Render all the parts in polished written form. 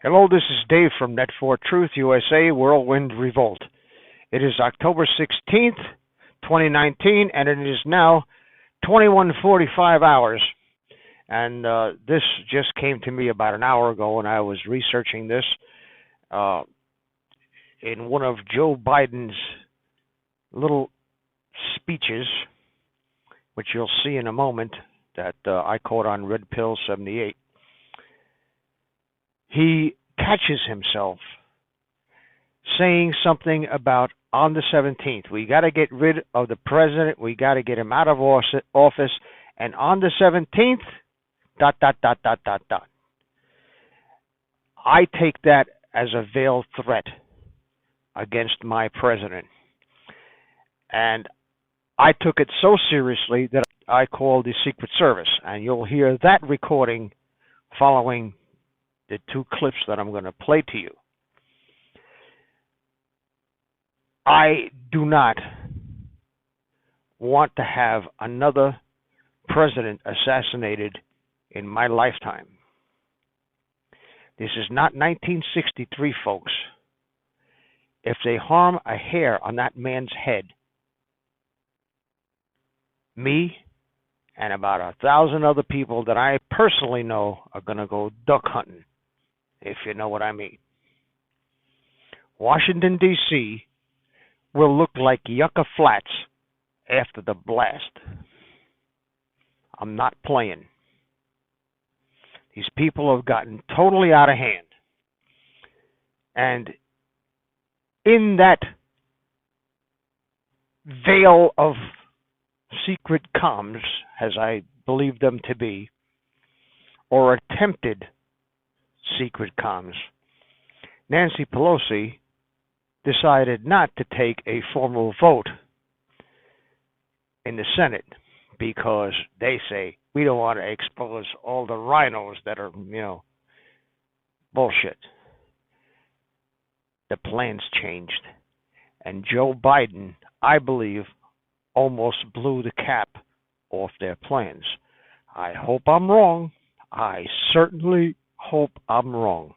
Hello, this is Dave from Net4Truth USA, Whirlwind Revolt. It is October 16th, 2019, and it is now 21:45 hours. And this just came to me about an hour ago, and I was researching this in one of Joe Biden's little speeches, which you'll see in a moment, that I caught on Red Pill 78. He catches himself saying something about on the 17th, we got to get rid of the president, we got to get him out of office, and on the 17th, ... I take that as a veiled threat against my president. And I took it so seriously that I called the Secret Service, and you'll hear that recording following the two clips that I'm going to play to you. I do not want to have another president assassinated in my lifetime. This is not 1963, folks. If they harm a hair on that man's head, me and about 1,000 other people that I personally know are going to go duck hunting, if you know what I mean. Washington, D.C. will look like Yucca Flats after the blast. I'm not playing. These people have gotten totally out of hand. And in that veil of secret comms, as I believe them to be, or attempted secret comms, Nancy Pelosi decided not to take a formal vote in the Senate because they say we don't want to expose all the rhinos that are, bullshit. The plans changed, and Joe Biden, I believe, almost blew the cap off their plans. I hope I'm wrong. I certainly hope I'm wrong.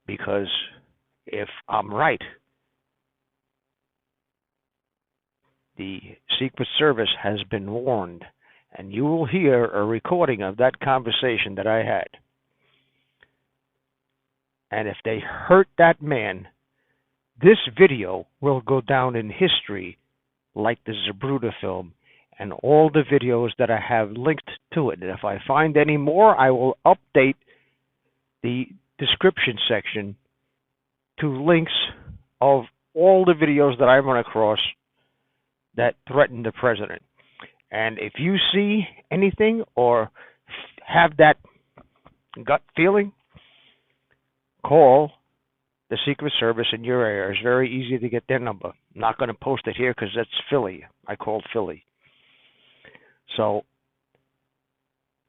Because if I'm right, the Secret Service has been warned, and you will hear a recording of that conversation that I had. And if they hurt that man, this video will go down in history like the Zapruder film and all the videos that I have linked to it. And if I find any more, I will update the description section to links of all the videos that I run across that threaten the president. And if you see anything or have that gut feeling, call the Secret Service in your area. It's very easy to get their number. I'm not going to post it here because that's Philly. I called Philly. So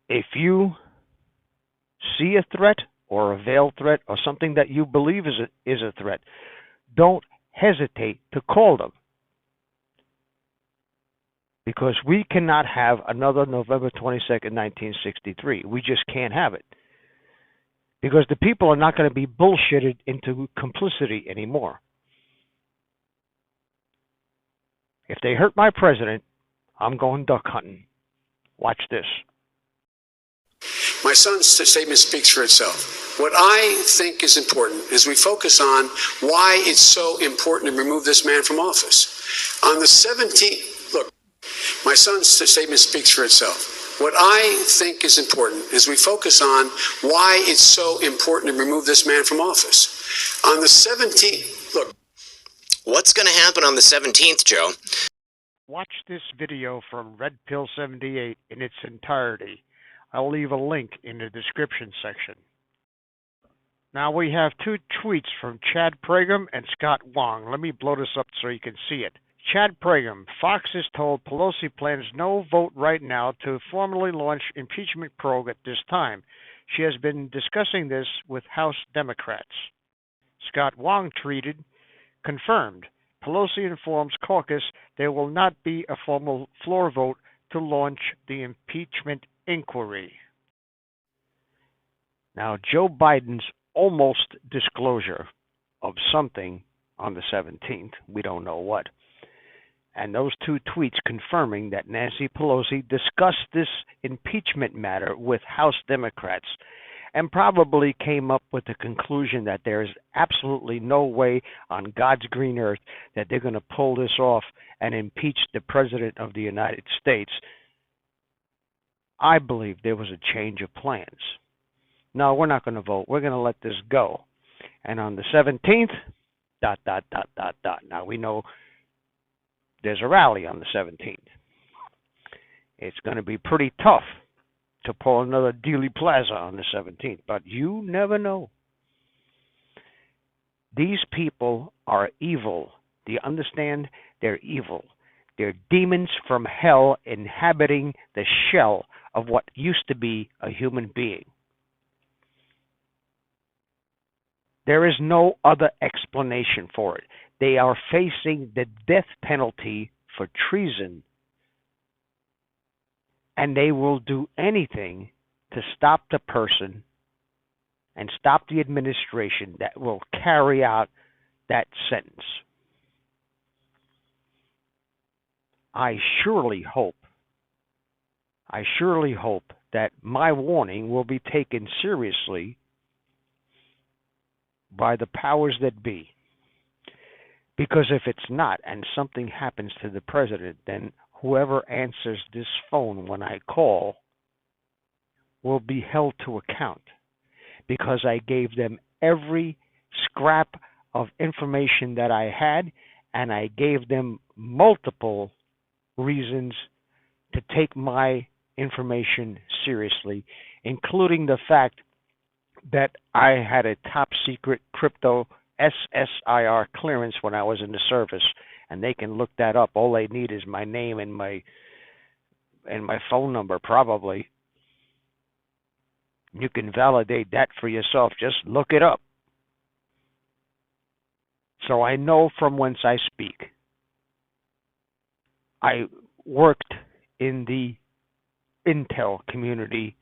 if you see a threat or a veiled threat or something that you believe is a threat, don't hesitate to call them. Because we cannot have another November 22nd, 1963. We just can't have it. Because the people are not going to be bullshitted into complicity anymore. If they hurt my president, I'm going duck hunting. Watch this. My son's statement speaks for itself. What I think is important is we focus on why it's so important to remove this man from office. On the 17th, look, my son's statement speaks for itself. What I think is important is we focus on why it's so important to remove this man from office. On the 17th, look. What's going to happen on the 17th, Joe? Watch this video from Red Pill 78 in its entirety. I'll leave a link in the description section. Now we have two tweets from Chad Pragum and Scott Wong. Let me blow this up so you can see it. Chad Pragum, Fox is told Pelosi plans no vote right now to formally launch impeachment probe at this time. She has been discussing this with House Democrats. Scott Wong tweeted, confirmed, Pelosi informs caucus there will not be a formal floor vote to launch the impeachment inquiry. Now, Joe Biden's almost disclosure of something on the 17th, we don't know what, and those two tweets confirming that Nancy Pelosi discussed this impeachment matter with House Democrats and probably came up with the conclusion that there is absolutely no way on God's green earth that they're going to pull this off and impeach the President of the United States. I believe there was a change of plans. No, we're not going to vote. We're going to let this go. And on the 17th, ... Now, we know there's a rally on the 17th. It's going to be pretty tough to pull another Dealy Plaza on the 17th, but you never know. These people are evil. Do you understand? They're evil. They're demons from hell inhabiting the shell of what used to be a human being. There is no other explanation for it. They are facing the death penalty for treason, and they will do anything to stop the person and stop the administration that will carry out that sentence. I surely hope that my warning will be taken seriously by the powers that be. Because if it's not, and something happens to the president, then whoever answers this phone when I call will be held to account. Because I gave them every scrap of information that I had, and I gave them multiple reasons to take my information seriously, including the fact that I had a top secret crypto SSIR clearance when I was in the service, and they can look that up. All they need is my name and my phone number, probably. You can validate that for yourself. Just look it up. So I know from whence I speak. I worked in the intel community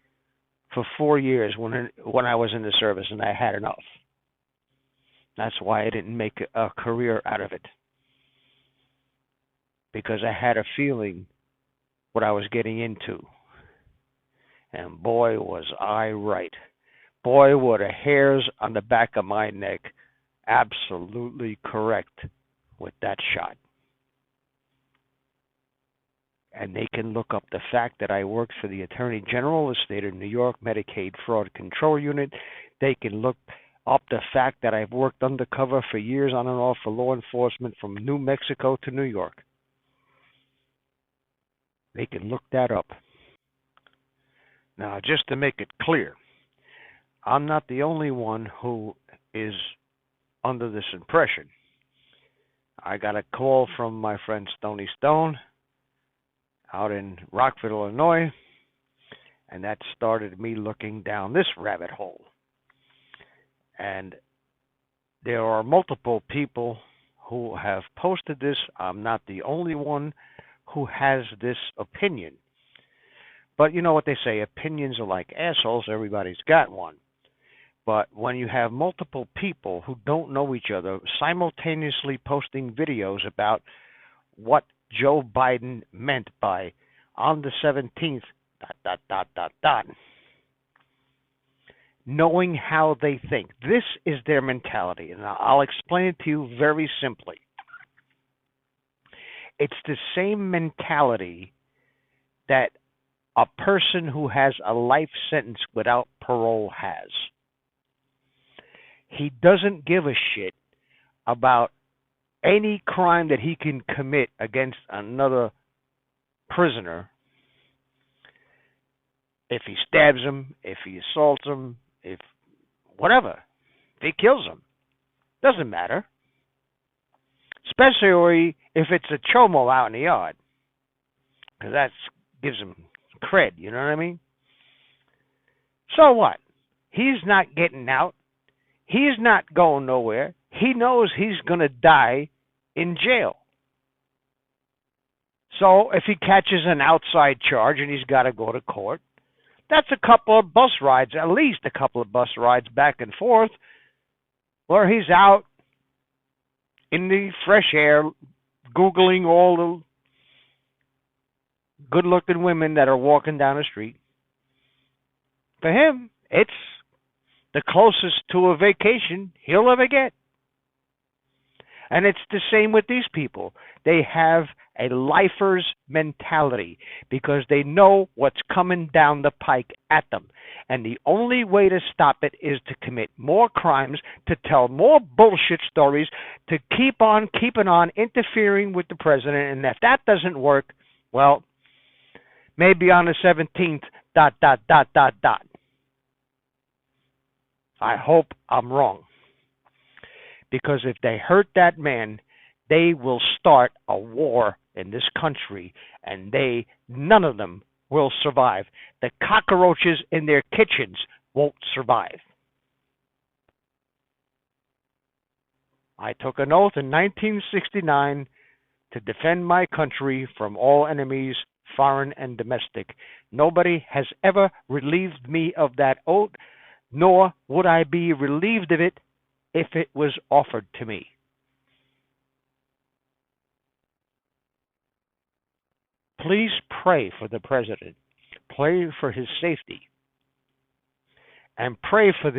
for 4 years when I was in the service, and I had enough. That's why I didn't make a career out of it. Because I had a feeling what I was getting into. And boy, was I right. Boy, were the hairs on the back of my neck absolutely correct with that shot. And they can look up the fact that I worked for the Attorney General of the State of New York Medicaid Fraud Control Unit. They can look up the fact that I've worked undercover for years on and off for law enforcement from New Mexico to New York. They can look that up. Now, just to make it clear, I'm not the only one who is under this impression. I got a call from my friend Stony out in Rockford, Illinois, and that started me looking down this rabbit hole. And there are multiple people who have posted this. I'm not the only one who has this opinion. But you know what they say, opinions are like assholes, everybody's got one. But when you have multiple people who don't know each other simultaneously posting videos about what Joe Biden meant by on the 17th, ... knowing how they think. This is their mentality, and I'll explain it to you very simply. It's the same mentality that a person who has a life sentence without parole has. He doesn't give a shit about any crime that he can commit against another prisoner. If he stabs him, if he assaults him, if whatever, if he kills him, doesn't matter. Especially if it's a chomo out in the yard, because that gives him cred, you know what I mean? So what? He's not getting out. He's not going nowhere. He knows he's going to die in jail. So if he catches an outside charge and he's got to go to court, That's a couple of bus rides, at least a couple of bus rides back and forth, where he's out in the fresh air, Googling all the good-looking women that are walking down the street. For him, it's the closest to a vacation he'll ever get. And it's the same with these people. They have a lifer's mentality because they know what's coming down the pike at them. And the only way to stop it is to commit more crimes, to tell more bullshit stories, to keep on keeping on interfering with the president. And if that doesn't work, well, maybe on the 17th, ... I hope I'm wrong. Because if they hurt that man, they will start a war in this country, and none of them will survive. The cockroaches in their kitchens won't survive. I took an oath in 1969 to defend my country from all enemies, foreign and domestic. Nobody has ever relieved me of that oath, nor would I be relieved of it if it was offered to me. Please pray for the president. Pray for his safety. And pray for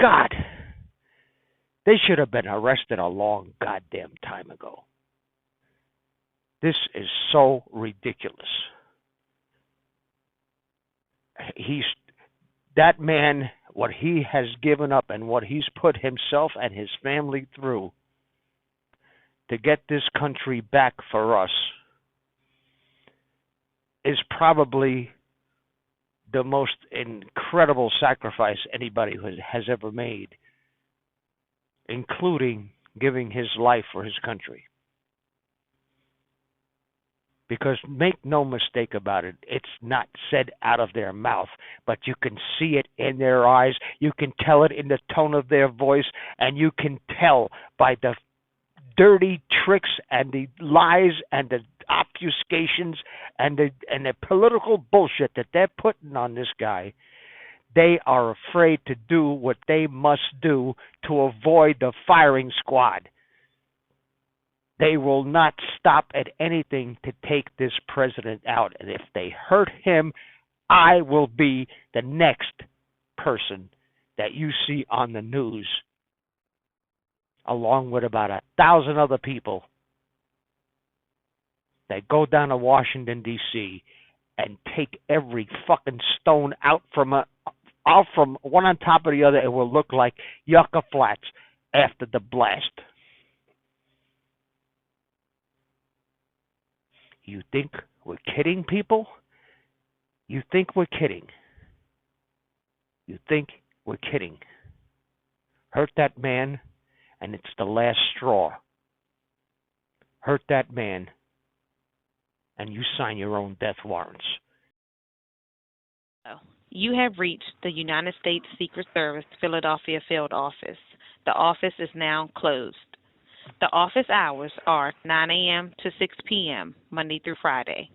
God, they should have been arrested a long goddamn time ago. This is so ridiculous. That man, what he has given up and what he's put himself and his family through to get this country back for us is probably the most incredible sacrifice anybody has ever made, including giving his life for his country. Because make no mistake about it, it's not said out of their mouth, but you can see it in their eyes, you can tell it in the tone of their voice, and you can tell by the dirty tricks and the lies and the obfuscations and the political bullshit that they're putting on this guy. They are afraid to do what they must do to avoid the firing squad. They will not stop at anything to take this president out. And if they hurt him, I will be the next person that you see on the news, along with about 1,000 other people that go down to Washington, D.C. and take every fucking stone out from one on top of the other. It will look like Yucca Flats after the blast. You think we're kidding, people? You think we're kidding. You think we're kidding. Hurt that man, and it's the last straw. Hurt that man, and you sign your own death warrants. You have reached the United States Secret Service Philadelphia Field Office. The office is now closed. The office hours are 9 a.m. to 6 p.m., Monday through Friday.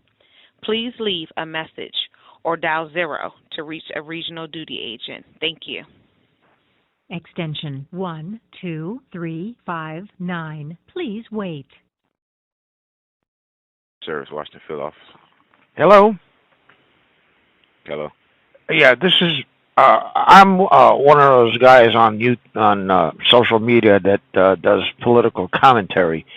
Please leave a message or dial 0 to reach a regional duty agent. Thank you. Extension 12359. Please wait. Service, Washington Field Office. Hello? Hello. Yeah, this is... I'm one of those guys on social media that does political commentary,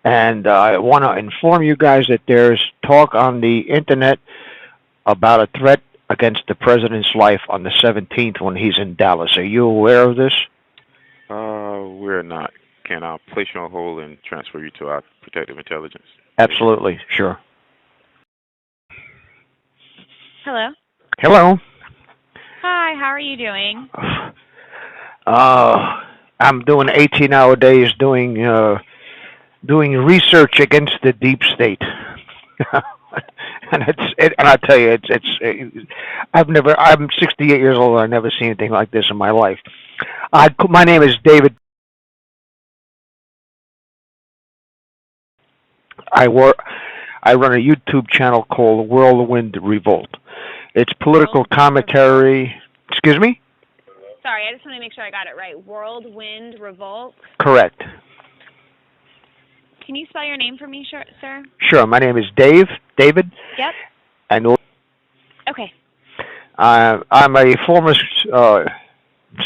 and I want to inform you guys that there's talk on the internet about a threat against the president's life on the 17th when he's in Dallas. Are you aware of this? We're not. Can I place you on hold and transfer you to our protective intelligence? Absolutely, sure. Hello. Hello. Hi, how are you doing? I'm doing 18-hour days doing research against the deep state, and I tell you, I'm 68 years old. I've never seen anything like this in my life. My name is David. I I run a YouTube channel called Whirlwind Revolt. It's political commentary. Excuse me? Sorry, I just want to make sure I got it right. Whirlwind Revolt? Correct. Can you spell your name for me, sir? Sure. My name is David. Yep. And okay. I'm a former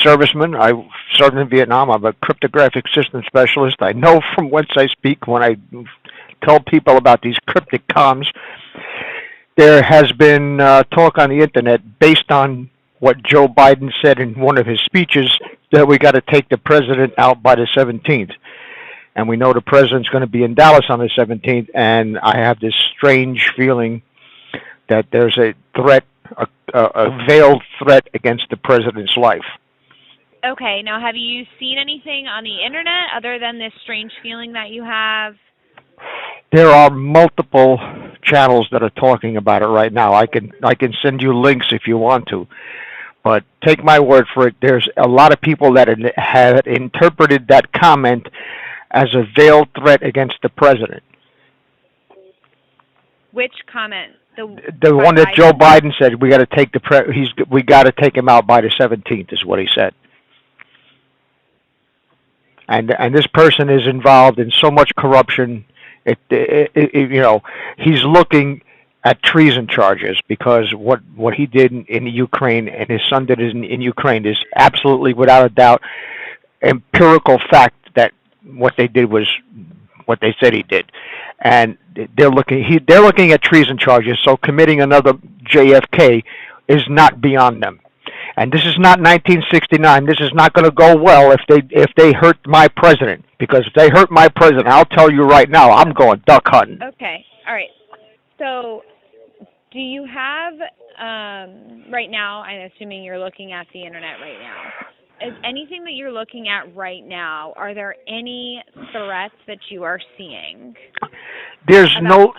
serviceman. I served in Vietnam. I'm a cryptographic system specialist. I know from whence I speak when I tell people about these cryptic comms. There has been talk on the internet based on what Joe Biden said in one of his speeches that we got to take the president out by the 17th. And we know the president's going to be in Dallas on the 17th, and I have this strange feeling that there's a threat, a veiled threat against the president's life. Okay, now have you seen anything on the internet other than this strange feeling that you have? There are multiple channels that are talking about it right now. I can send you links if you want to. But take my word for it, there's a lot of people that have interpreted that comment as a veiled threat against the president. Which comment? The one that Joe Biden said we got to take we got to take him out by the 17th is what he said. And this person is involved in so much corruption. You know, he's looking at treason charges because what he did in Ukraine and his son did in Ukraine is absolutely, without a doubt, empirical fact that what they did was what they said he did, and they're looking at treason charges. So committing another JFK is not beyond them. And this is not 1969. This is not going to go well if they hurt my president. Because if they hurt my president, I'll tell you right now, I'm going duck hunting. Okay. All right. So, do you have right now? I'm assuming you're looking at the internet right now. Is anything that you're looking at right now? Are there any threats that you are seeing? There's no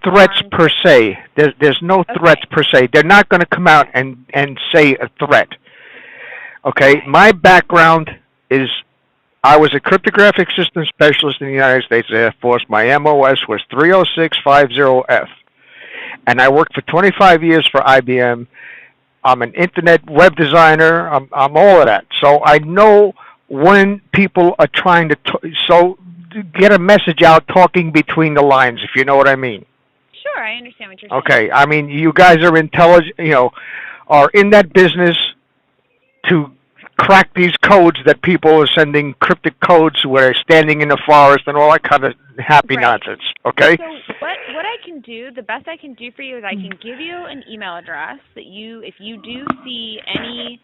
threats per se. There's no threats per se. They're not going to come out and say a threat. Okay? My background is I was a cryptographic system specialist in the United States Air Force. My MOS was 30650F. And I worked for 25 years for IBM. I'm an internet web designer. I'm all of that. So I know when people are trying to get a message out, talking between the lines, if you know what I mean. Sure, I understand what you're saying. Okay, I mean, you guys are intelligent, are in that business to crack these codes that people are sending cryptic codes where they're standing in the forest and all that kind of happy nonsense, okay? So what I can do, the best I can do for you is I can give you an email address that if you do see any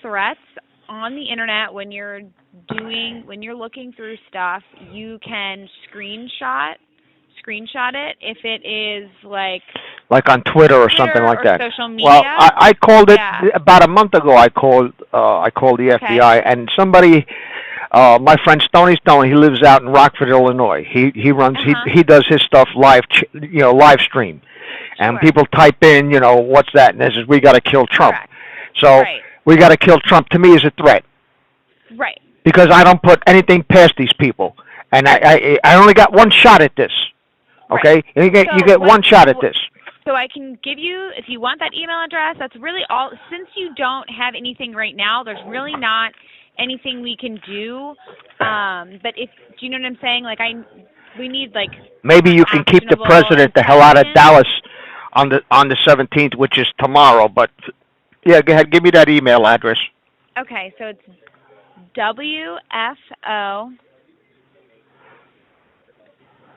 threats on the internet when you're looking through stuff, you can screenshot it if it is like on Twitter or something like that. Social media. Well, I called it about a month ago. I called the FBI, and somebody, my friend Stony, he lives out in Rockford, Illinois. He runs he does his stuff live stream, and people type in what's that, and this is we got to kill Trump. Correct. So we got to kill Trump. To me, is a threat. Right. Because I don't put anything past these people, and I only got one shot at this. Okay, you get one shot at this. So I can give you, if you want that email address, that's really all. Since you don't have anything right now, there's really not anything we can do. But do you know what I'm saying? We need maybe you can keep the president the hell out of Dallas on the 17th, which is tomorrow. But yeah, go ahead, give me that email address. Okay, so it's WFO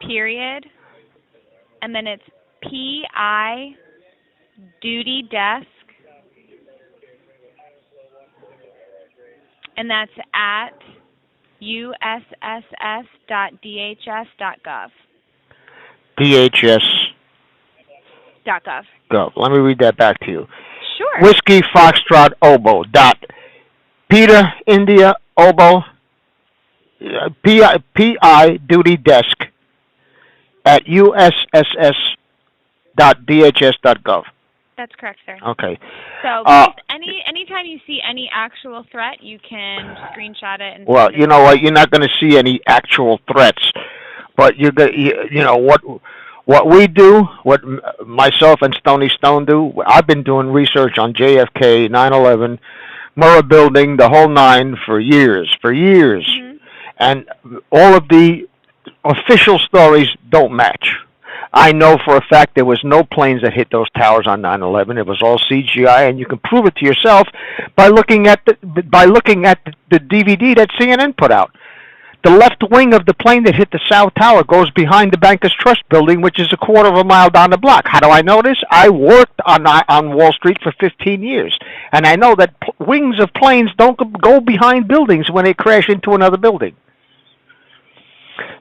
period, and then it's PI duty desk, and that's at usss.dhs.gov. DHS.gov. Let me read that back to you. Sure. Whiskey Foxtrot Oboe dot Peter India Oboe PI duty desk at usss.dhs.gov. That's correct, sir. Okay. So anytime you see any actual threat, you can screenshot it. And well, you know what? You're not going to see any actual threats, but What we do, what myself and Stony Stone do, I've been doing research on JFK, 9/11, Murrah Building, the whole nine for years, Mhm. and all of the official stories don't match. I know for a fact there was no planes that hit those towers on 9/11. It was all CGI, and you can prove it to yourself by looking at the DVD that CNN put out. The left wing of the plane that hit the South Tower goes behind the Bankers Trust building, which is a quarter of a mile down the block. How do I know this? I worked on Wall Street for 15 years, and I know that wings of planes don't go behind buildings when they crash into another building.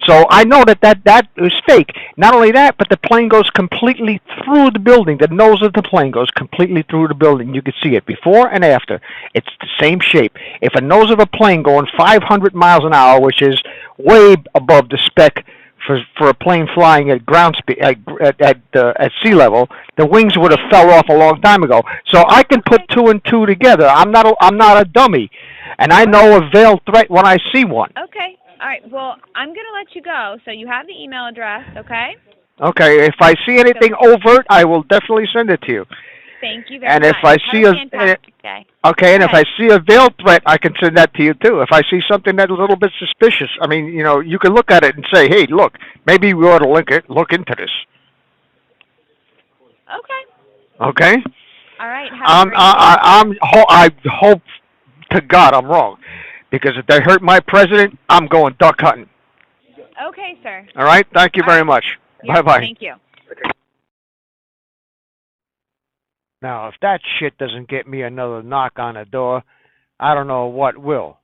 So I know that is fake. Not only that, but the plane goes completely through the building. The nose of the plane goes completely through the building. You can see it before and after. It's the same shape. If a nose of a plane going 500 miles an hour, which is way above the spec for a plane flying at ground speed at sea level, the wings would have fell off a long time ago. So I can put two and two together. I'm not a dummy, and I know a veiled threat when I see one. Okay. All right. Well, I'm going to let you go. So you have the email address, okay? Okay. If I see anything overt, I will definitely send it to you. Thank you very much. And if I see a fantastic day. okay, and if I see a veiled threat, I can send that to you too. If I see something that's a little bit suspicious, I mean, you can look at it and say, "Hey, look, maybe we ought to look into this." Okay. Okay. All right. Have a great day. I hope to God I'm wrong, because if they hurt my president, I'm going duck hunting. Okay, sir. All right. Thank you very much. Yeah, Bye-bye. Thank you. Now, if that shit doesn't get me another knock on the door, I don't know what will.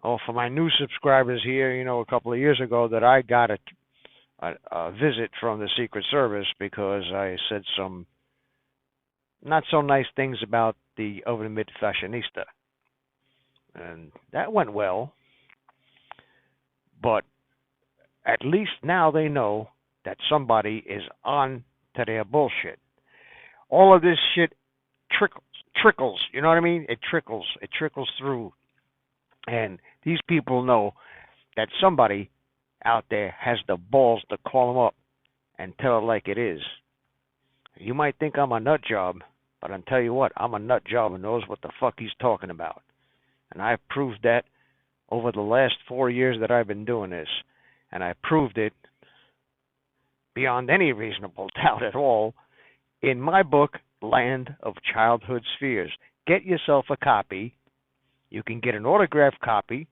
Oh, for my new subscribers here, a couple of years ago that I got a visit from the Secret Service because I said some not so nice things about the ultimate fashionista. And that went well. But at least now they know that somebody is on to their bullshit. All of this shit trickles, you know what I mean? It trickles through. And these people know that somebody out there has the balls to call them up and tell it like it is. You might think I'm a nut job, but I'll tell you what, I'm a nut job and knows what the fuck he's talking about. And I've proved that over the last 4 years that I've been doing this. And I proved it beyond any reasonable doubt at all in my book, Land of Childhood Spheres. Get yourself a copy. You can get an autographed copy,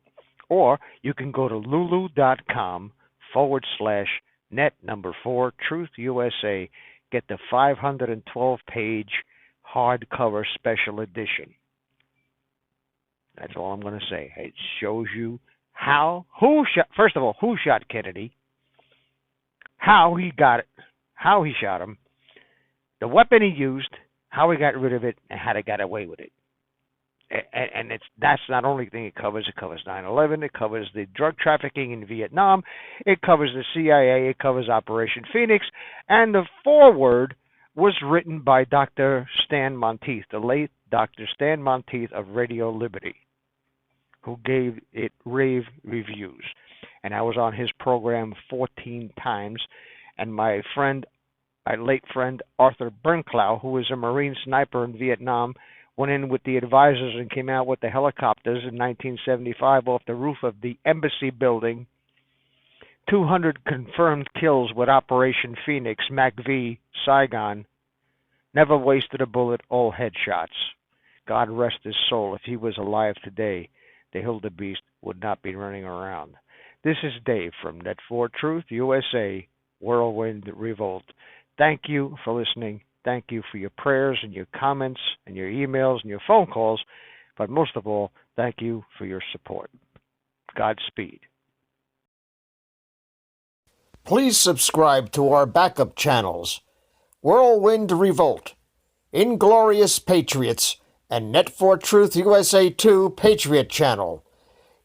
or you can go to lulu.com/net4TruthUSA. Get the 512-page hardcover special edition. That's all I'm going to say. It shows you first of all, who shot Kennedy, how he got it, how he shot him, the weapon he used, how he got rid of it, and how they got away with it. And that's not only thing it covers 9/11, it covers the drug trafficking in Vietnam, it covers the CIA, it covers Operation Phoenix, and the foreword was written by Dr. Stan Monteith, the late Dr. Stan Monteith of Radio Liberty, who gave it rave reviews. And I was on his program 14 times, and my late friend Arthur Bernklau, who was a Marine sniper in Vietnam, went in with the advisors and came out with the helicopters in 1975 off the roof of the embassy building. 200 confirmed kills with Operation Phoenix, MACV, Saigon. Never wasted a bullet, all headshots. God rest his soul. If he was alive today, the Hildebeest would not be running around. This is Dave from Net4 Truth USA, Whirlwind Revolt. Thank you for listening. Thank you for your prayers and your comments and your emails and your phone calls. But most of all, thank you for your support. Godspeed. Please subscribe to our backup channels, Whirlwind Revolt, Inglorious Patriots, and Net4 Truth USA 2 Patriot channel.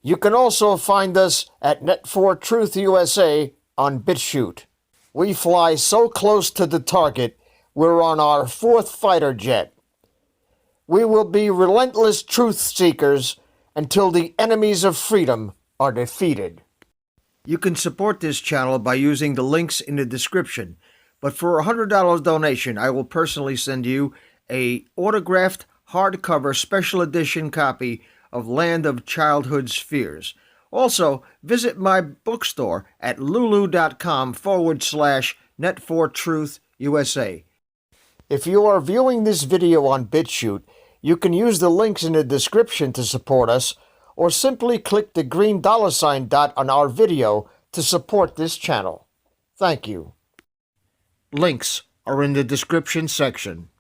You can also find us at Net4 Truth USA on BitChute. We fly so close to the target, we're on our 4th fighter jet. We will be relentless truth seekers until the enemies of freedom are defeated. You can support this channel by using the links in the description, but for a $100 donation, I will personally send you a autographed hardcover special edition copy of Land of Childhood's Fears. Also, visit my bookstore at lulu.com/net4truth USA. If you are viewing this video on BitChute, you can use the links in the description to support us, or simply click the green $ dot on our video to support this channel. Thank you. Links are in the description section.